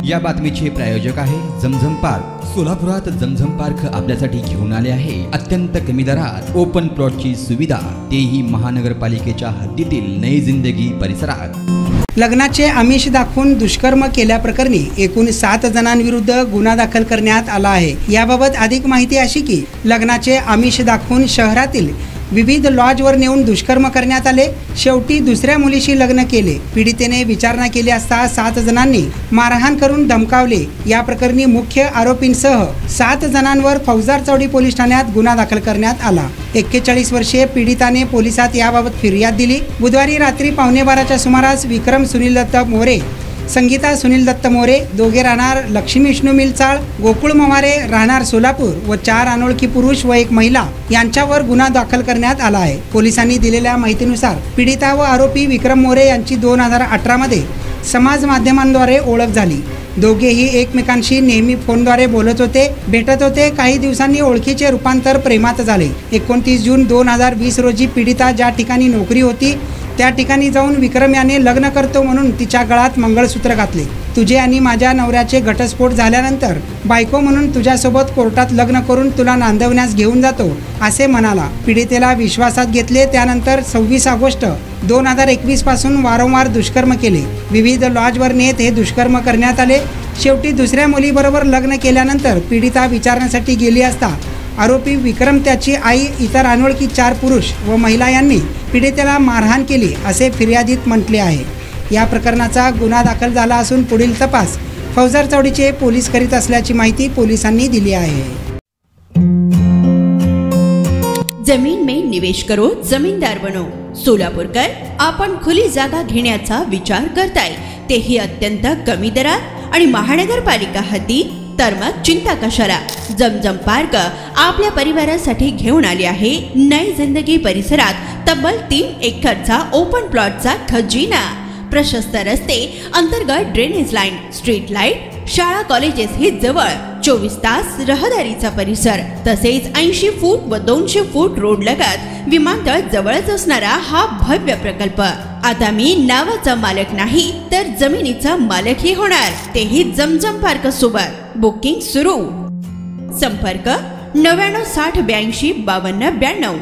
या बातमीचे प्रायोजक आहे जमझम पार्क। सोलापुरात जमझम पार्क आपल्यासाठी घेऊन आले आहे अत्यंत कमी दरात ओपन प्लॉटची सुविधा, तेही महानगरपालिकेच्या हद्दीतील नई जिंदगी परिसरात। लग्नाचे आमिष दाखवून दुष्कर्म केल्याप्रकरणी एकूण 7 जणांविरुद्ध गुन्हा दाखल करण्यात आला आहे। याबाबत अधिक माहिती अशी की लग्नाचे आमिष दाखवून शहरातील विविध लॉजवर नेऊन दुष्कर्म करण्यात आले। शेवटी दुसऱ्या मुलीशी लग्न केले। पीडितेने विचारणा केली असता 7 जणांनी मारहाण करून धमकावले। या प्रकरणी मुख्य आरोपींसह 7 जणांवर फौजदार चौडी पोलीस ठाण्यात गुन्हा दाखल करण्यात आला। 41 वर्षीय पीडिताने पोलिसात याबाबत फिर्याद दिली। बुधवारी रात्री 11:15च्या सुमारास विक्रम सुनील दत्त मोरे, संगीता सुनील दत्त मोरे, दोघे राहणार लक्ष्मी विष्णू मिलचाळ, गोकुळ मवारे राहणार सोलापूर व 4 अनोळखी पुरुष व 1 महिला यांच्यावर गुन्हा दाखल करण्यात आला आहे। पोलिसांनी दिलेल्या माहितीनुसार पीडिता व आरोपी विक्रम मोरे यांची 2018 मध्ये समाज माध्यमांद्वारे ओळख झाली। दोघेही एकमेकांशी नेहमी फोनद्वारे बोलत होते, भेटत होते। काही दिवसांनी ओळखीचे रूपांतर प्रेमात झाले। 29 जून 2020 रोजी पीडिता ज्या ठिकाणी नोकरी होती त्या ठिकाणी जाऊन विक्रम याने लग्न करतो म्हणून तिच्या गळ्यात मंगळसूत्र घातले। तुझे आणि माझ्या नवऱ्याचे घटस्फोट झाल्यानंतर बायको म्हणून तुझ्यासोबत कोर्टात लग्न करून तुला नांदवण्यास घेऊन जातो असे म्हणाला। पीडितेला विश्वासात घेतले। त्यानंतर 26 ऑगस्ट 2021 पासून वारंवार दुष्कर्म केले। विविध लॉजवर नेत हे दुष्कर्म करण्यात आले। शेवटी दुसऱ्या मुलीबरोबर लग्न केल्यानंतर पीडिता विचारण्यासाठी गेली असता आरोपी विक्रम, त्याची आई, इतर अनोळखी 4 पुरुष व महिला यांनी पीडितेला मारहाण केली असे फिर्यादीत म्हटले आहे। या प्रकरणाचा गुन्हा दाखल झाला असून पुढील तपास फौजदार चौडीचे पोलीस करीत असल्याची माहिती पोलिसांनी दिली आहे। जमीन में निवेश करो, जमीनदार बनो। सोलापूरकर आपण खुली जागा घेण्याचा विचार करताय, तेही अत्यंत कमी दरात आणि महानगरपालिका हद्दीत, तर मग चिंता कशाला। जमझम पार्क आपल्या परिवारासाठी घेऊन आली आहे नई जिंदगी परिसरात तब्बल 3 एकरचा ओपन प्लॉटचा खजिना। प्रशस्त रस्ते, अंतर्गत ड्रेनेज लाईन, स्ट्रीट लाईट, शाळा कॉलेजेस हे जवळ, 24 तास रहदारीचा परिसर, तसेच 80 फूट व 200 फूट रोड लगत विमानतळ जवळच असणारा हा भव्य प्रकल्प। आता मी नावाचा मालक नाही तर जमिनीचा मालकही होणार, तेही जमझम पार्क सोबत। बुकिंग सुरू। संपर्क 99 60 82 52 92।